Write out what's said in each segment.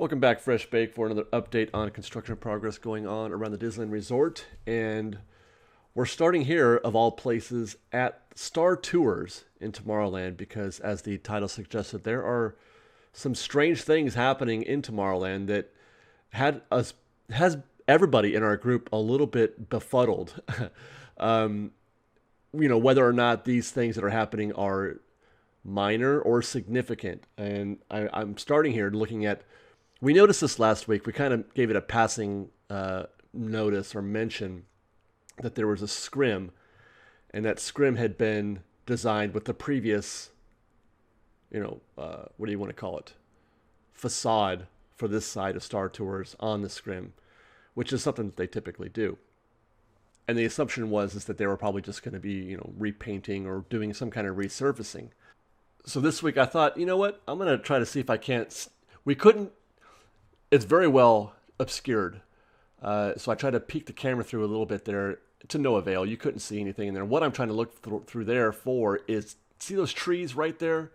Welcome back, Fresh Bake, for another update on construction progress going on around the Disneyland Resort. And we're starting here, of all places, at Star Tours in Tomorrowland because, as the title suggested, there are some strange things happening in Tomorrowland that has everybody in our group a little bit befuddled. um, whether or not these things that are happening are minor or significant. And I'm starting here looking at. We noticed this last week. We kind of gave it a passing notice or mention that there was a scrim, and that scrim had been designed with the previous, what do you want to call it? Facade for this side of Star Tours on the scrim, which is something that they typically do. And the assumption is that they were probably just going to be, repainting or doing some kind of resurfacing. So this week I thought, you know what? I'm going to try to see if I can't. We couldn't. It's very well obscured. So I tried to peek the camera through a little bit there to no avail. You couldn't see anything in there. What I'm trying to look through there for is, see those trees right there?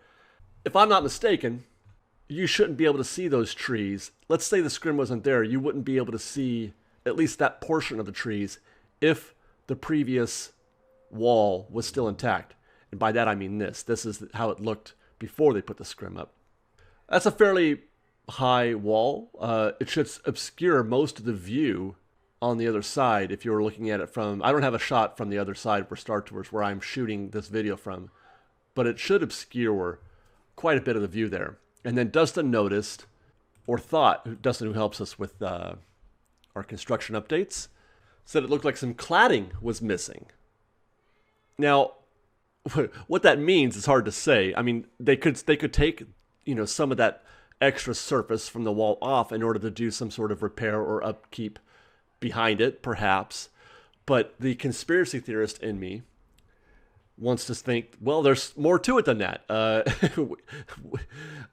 If I'm not mistaken, you shouldn't be able to see those trees. Let's say the scrim wasn't there. You wouldn't be able to see at least that portion of the trees if the previous wall was still intact. And by that I mean this. This is how it looked before they put the scrim up. That's a fairly high wall. It should obscure most of the view on the other side if you were looking at it from. I don't have a shot from the other side for Star Tours where I'm shooting this video from, but it should obscure quite a bit of the view there. And then Dustin noticed, or thought, Dustin, who helps us with our construction updates, said it looked like some cladding was missing. Now, what that means is hard to say. I mean, they could take some of that extra surface from the wall off in order to do some sort of repair or upkeep behind it, perhaps. But the conspiracy theorist in me wants to think, well, there's more to it than that.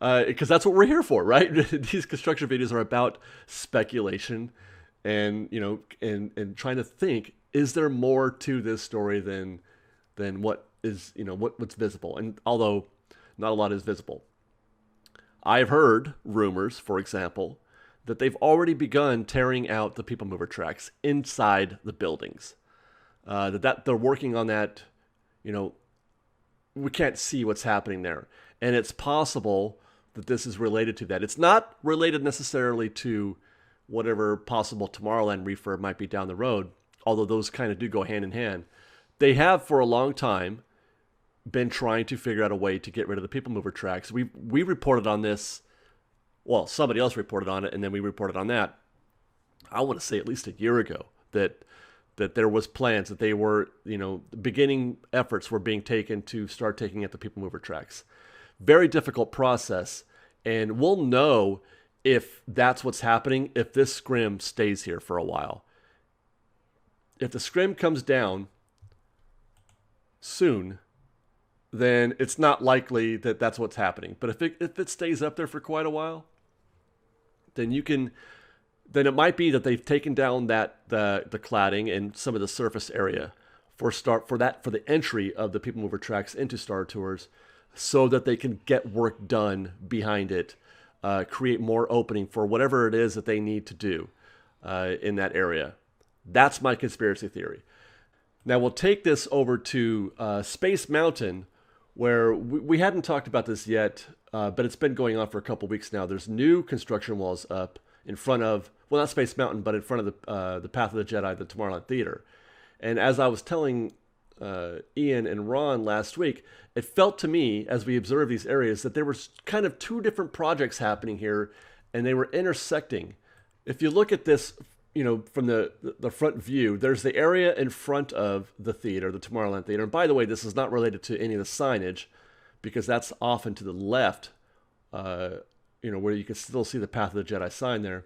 Because that's what we're here for, right? These construction videos are about speculation and, and trying to think, is there more to this story than what is, what's visible? And although not a lot is visible. I've heard rumors, for example, that they've already begun tearing out the people mover tracks inside the buildings. That they're working on that. We can't see what's happening there, and it's possible that this is related to that. It's not related necessarily to whatever possible Tomorrowland refurb might be down the road, although those kind of do go hand in hand. They have for a long time been trying to figure out a way to get rid of the people mover tracks. We reported on this. Well, somebody else reported on it, and then we reported on that. I want to say at least a year ago that there was plans that they were, beginning efforts were being taken to start taking out the people mover tracks. Very difficult process, and we'll know if that's what's happening if this scrim stays here for a while. If the scrim comes down soon, then it's not likely that that's what's happening. But if it stays up there for quite a while, then it might be that they've taken down the cladding and some of the surface area for the entry of the people mover tracks into Star Tours, so that they can get work done behind it, create more opening for whatever it is that they need to do in that area. That's my conspiracy theory. Now we'll take this over to Space Mountain, where we hadn't talked about this yet, but it's been going on for a couple weeks now. There's new construction walls up in front of, well, not Space Mountain, but in front of the Path of the Jedi, the Tomorrowland Theater. And as I was telling Ian and Ron last week, it felt to me, as we observed these areas, that there were kind of two different projects happening here, and they were intersecting. If you look at this, from the front view, there's the area in front of the theater, the Tomorrowland Theater. And by the way, this is not related to any of the signage, because that's often to the left, where you can still see the Path of the Jedi sign there.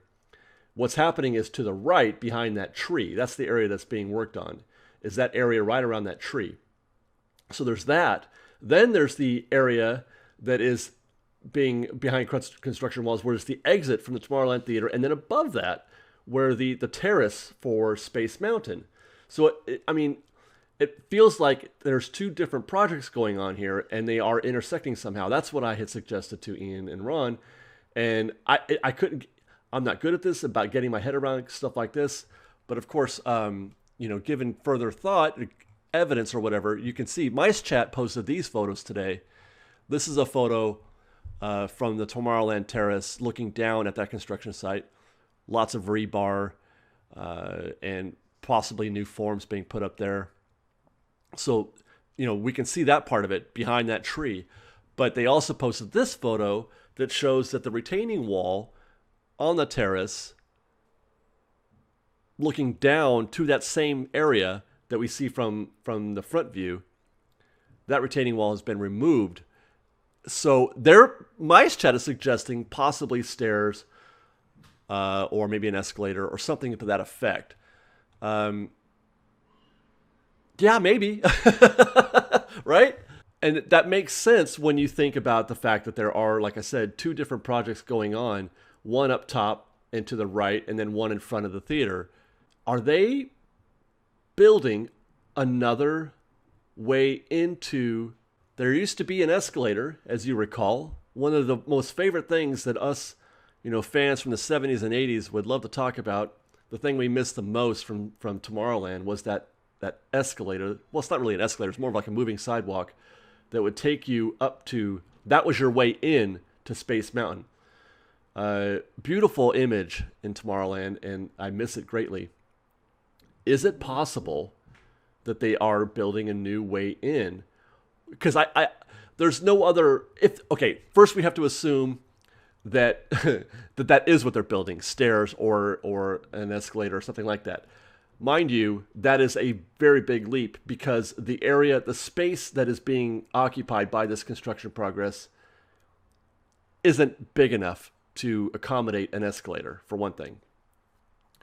What's happening is to the right, behind that tree. That's the area that's being worked on, is that area right around that tree. So there's that. Then there's the area that is being behind construction walls, where it's the exit from the Tomorrowland Theater, and then above that, where the terrace for Space Mountain. So, it feels like there's two different projects going on here, and they are intersecting somehow. That's what I had suggested to Ian and Ron, and I couldn't I'm not good at this, about getting my head around stuff like this. But of course, given further thought, evidence or whatever, you can see Mice Chat posted these photos today. This is a photo from the Tomorrowland Terrace looking down at that construction site. Lots of rebar and possibly new forms being put up there. So, we can see that part of it behind that tree. But they also posted this photo that shows that the retaining wall on the terrace, looking down to that same area that we see from the front view, that retaining wall has been removed. So Mice Chat is suggesting possibly stairs or maybe an escalator or something to that effect. Yeah, maybe. Right? And that makes sense when you think about the fact that there are, like I said, 2 different projects going on, one up top and to the right, and then one in front of the theater. Are they building another way into... There used to be an escalator, as you recall. One of the most favorite things that us, fans from the 70s and 80s would love to talk about, the thing we missed the most from Tomorrowland was that escalator. Well, it's not really an escalator. It's more of like a moving sidewalk that would take you up to... That was your way in to Space Mountain. Beautiful image in Tomorrowland, and I miss it greatly. Is it possible that they are building a new way in? Because there's no other... first we have to assume that that is what they're building, stairs or an escalator or something like that. Mind you, that is a very big leap because the space that is being occupied by this construction progress isn't big enough to accommodate an escalator, for one thing.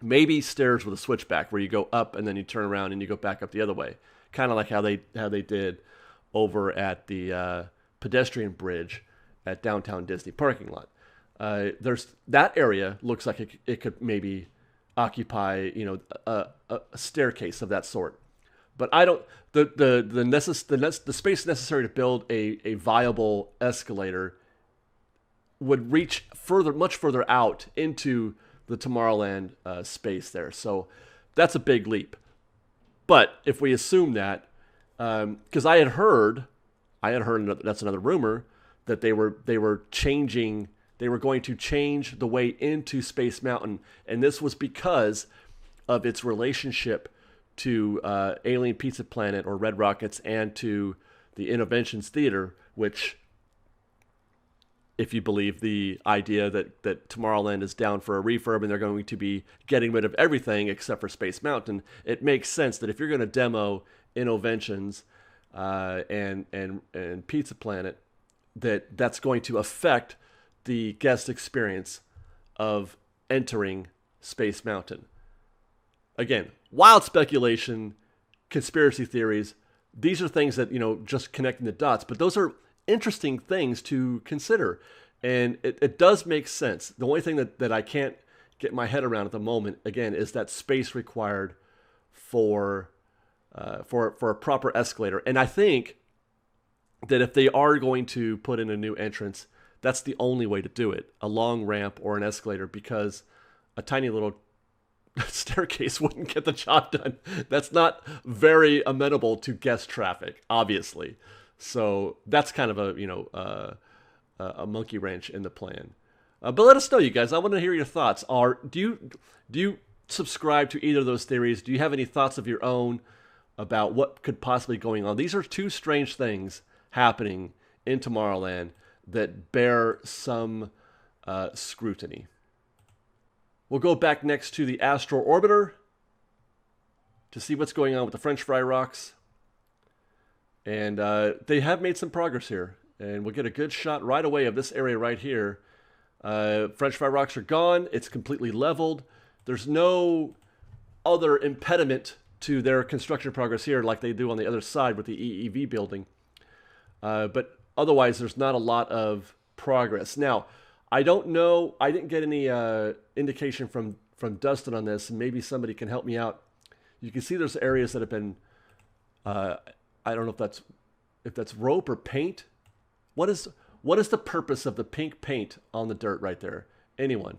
Maybe stairs with a switchback where you go up and then you turn around and you go back up the other way. Kind of like how they did over at the pedestrian bridge at downtown Disney parking lot. There's that area looks like it could maybe occupy a staircase of that sort, but I don't the space necessary to build a viable escalator would reach much further out into the Tomorrowland space there. So that's a big leap. But if we assume that, because I had heard that's another rumor that they were going to change the way into Space Mountain, and this was because of its relationship to Alien Pizza Planet or Red Rockets and to the Innoventions Theater, which, if you believe the idea that Tomorrowland is down for a refurb and they're going to be getting rid of everything except for Space Mountain, it makes sense that if you're going to demo Innoventions and Pizza Planet, that's going to affect the guest experience of entering Space Mountain. Again, wild speculation, conspiracy theories. These are things that, just connecting the dots, but those are interesting things to consider. And it does make sense. The only thing that I can't get my head around at the moment, again, is that space required for a proper escalator. And I think that if they are going to put in a new entrance, that's the only way to do it, a long ramp or an escalator, because a tiny little staircase wouldn't get the job done. That's not very amenable to guest traffic, obviously. So that's kind of a monkey wrench in the plan. But let us know, you guys. I want to hear your thoughts. Do you subscribe to either of those theories? Do you have any thoughts of your own about what could possibly be going on? These are 2 strange things happening in Tomorrowland that bear some scrutiny. We'll go back next to the Astro Orbiter to see what's going on with the French fry rocks. And they have made some progress here. And we'll get a good shot right away of this area right here. French fry rocks are gone. It's completely leveled. There's no other impediment to their construction progress here like they do on the other side with the EEV building. But otherwise, there's not a lot of progress. Now, I don't know. I didn't get any indication from Tustin on this. Maybe somebody can help me out. You can see there's areas that have been, I don't know if that's rope or paint. What is the purpose of the pink paint on the dirt right there? Anyone?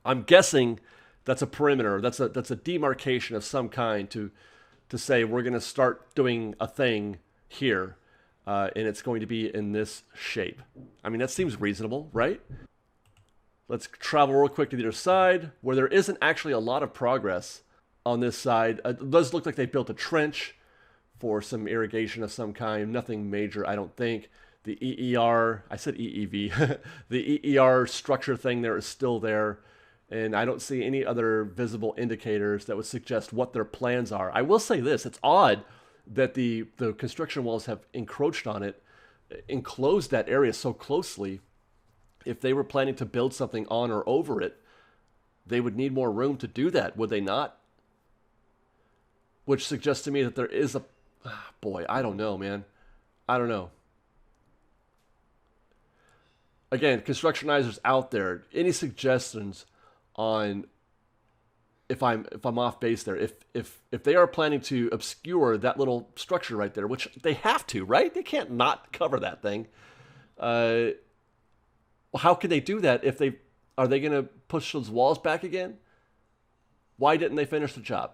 I'm guessing that's a perimeter. That's a demarcation of some kind to say we're going to start doing a thing here, and it's going to be in this shape. I mean, that seems reasonable, right? Let's travel real quick to the other side, where there isn't actually a lot of progress on this side. It does look like they built a trench for some irrigation of some kind. Nothing major, I don't think. The EER, I said EEV, the EER structure thing there is still there. And I don't see any other visible indicators that would suggest what their plans are. I will say this, it's odd that the construction walls have encroached on it, enclosed that area so closely. If they were planning to build something on or over it, they would need more room to do that, would they not? Which suggests to me that there is a... boy, I don't know, man. I don't know. Again, constructionizers out there, any suggestions on if I'm off base there, if they are planning to obscure that little structure right there, which they have to, right? They can't not cover that thing. How can they do that if are they going to push those walls back again? Why didn't they finish the job?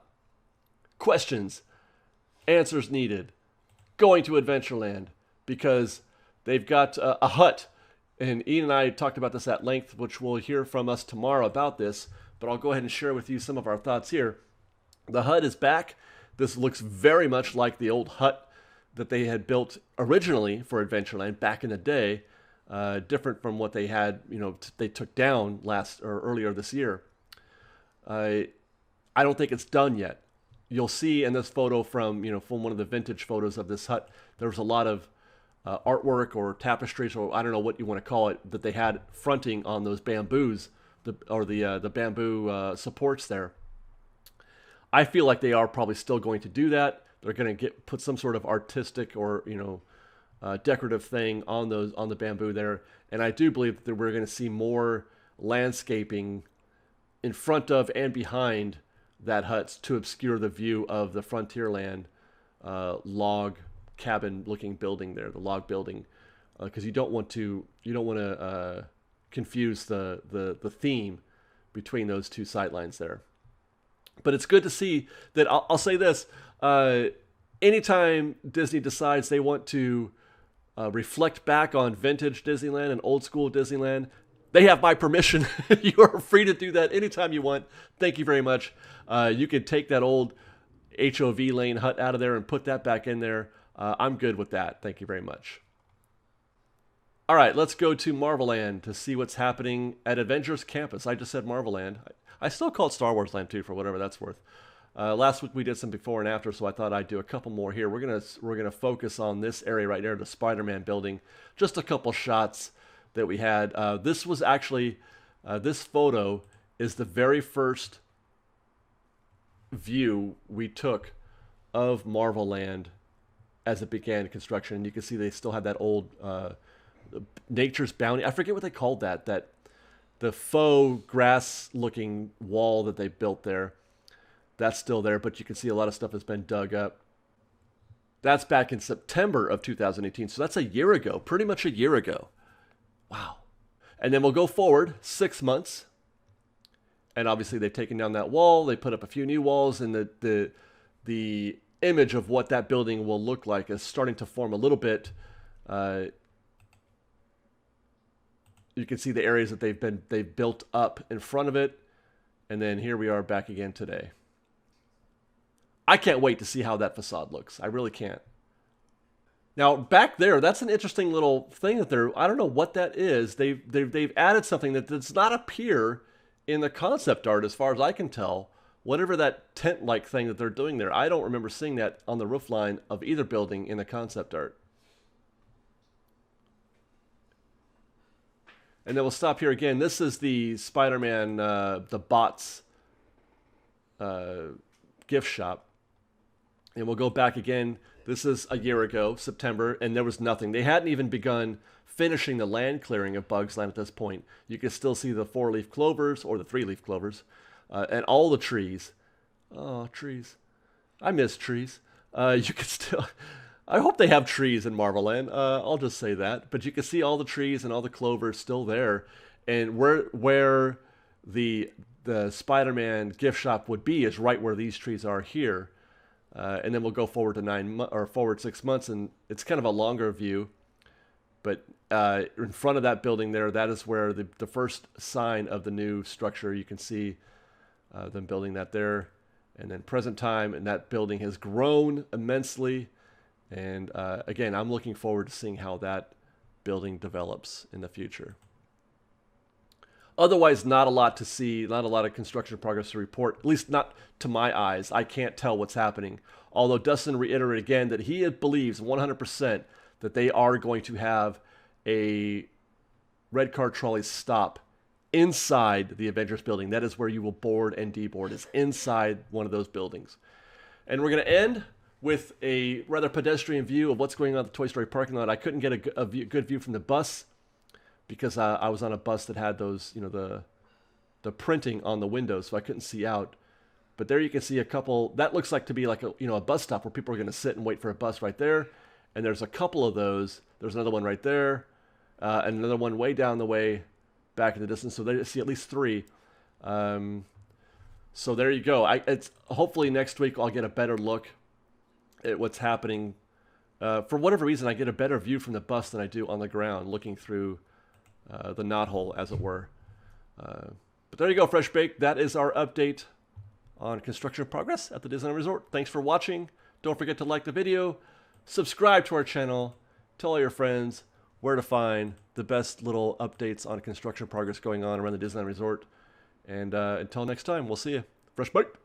Questions, answers needed. Going to Adventureland because they've got a hut. And Ian and I talked about this at length, which we'll hear from us tomorrow about this. But I'll go ahead and share with you some of our thoughts here. The hut is back. This looks very much like the old hut that they had built originally for Adventureland back in the day. Different from what they had, they took down earlier this year. I don't think it's done yet. You'll see in this photo from one of the vintage photos of this hut, there was a lot of artwork or tapestries, or I don't know what you want to call it, that they had fronting on those bamboos, the bamboo supports there. I feel like they are probably still going to do that. They're going to put some sort of artistic or decorative thing on the bamboo there, and I do believe that we're going to see more landscaping in front of and behind that hut to obscure the view of the Frontierland log cabin looking building there, the log building, because you don't want to confuse the theme between those two sightlines there. But it's good to see that. I'll say this: anytime Disney decides they want to reflect back on vintage Disneyland and old school Disneyland, they have my permission. You are free to do that anytime you want. Thank you very much. You can take that old HOV lane hut out of there and put that back in there. I'm good with that. Thank you very much. All right, let's go to Marvelland to see what's happening at Avengers Campus. I just said Marvelland. I still call it Star Wars Land too, for whatever that's worth. Last week we did some before and after, so I thought I'd do a couple more here. We're gonna focus on this area right there, the Spider-Man building. Just a couple shots that we had. This was actually this photo is the very first view we took of Marvelland as it began construction. And you can see they still have that old Nature's Bounty. I forget what they called that the faux grass-looking wall that they built there. That's still there, but you can see a lot of stuff has been dug up. That's back in September of 2018, so that's a year ago, pretty much a year ago. Wow. And then we'll go forward 6 months, and obviously they've taken down that wall. They put up a few new walls, and the image of what that building will look like is starting to form a little bit. You can see the areas that they've built up in front of it, and then here we are back again today. I can't wait to see how that facade looks. I really can't. Now back there, that's an interesting little thing that I don't know what that is. They've added something that does not appear in the concept art, as far as I can tell. Whatever that tent-like thing that they're doing there, I don't remember seeing that on the roof line of either building in the concept art. And then we'll stop here again. This is the Spider-Man, the Bots gift shop. And we'll go back again. This is a year ago, September, and there was nothing. They hadn't even begun finishing the land clearing of Bugs Land at this point. You can still see the 4-leaf clovers, or the 3-leaf clovers, and all the trees. Oh, trees. I miss trees. You can still... I hope they have trees in Marvelland. I'll just say that. But you can see all the trees and all the clovers still there. And where the Spider-Man gift shop would be is right where these trees are here. And then we'll go forward to forward 6 months, and it's kind of a longer view. But in front of that building there, that is where the first sign of the new structure. You can see them building that there. And then present time, and that building has grown immensely. And again, I'm looking forward to seeing how that building develops in the future. Otherwise, not a lot to see, not a lot of construction progress to report, at least not to my eyes. I can't tell what's happening. Although Tustin reiterated again that he believes 100% that they are going to have a red car trolley stop inside the Avengers building. That is where you will board and deboard, is inside one of those buildings. And we're going to end with a rather pedestrian view of what's going on at the Toy Story parking lot. I couldn't get a good view from the bus because I was on a bus that had those, you know, the printing on the windows, so I couldn't see out. But there you can see a couple. That looks like to be like a bus stop where people are going to sit and wait for a bus right there. And there's a couple of those. There's another one right there, and another one way down the way, back in the distance. So they see at least 3. So there you go. It's hopefully next week I'll get a better look at what's happening. For whatever reason, I get a better view from the bus than I do on the ground, looking through the knothole, as it were. But there you go, Fresh Baked. That is our update on construction progress at the Disneyland Resort. Thanks for watching. Don't forget to like the video, subscribe to our channel, tell all your friends where to find the best little updates on construction progress going on around the Disneyland Resort. And until next time, we'll see you. Fresh Baked.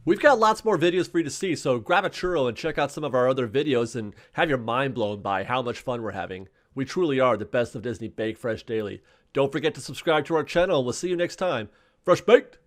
We've got lots more videos for you to see, so grab a churro and check out some of our other videos and have your mind blown by how much fun we're having. We truly are the best of Disney Bake Fresh Daily. Don't forget to subscribe to our channel. We'll see you next time. Fresh Baked!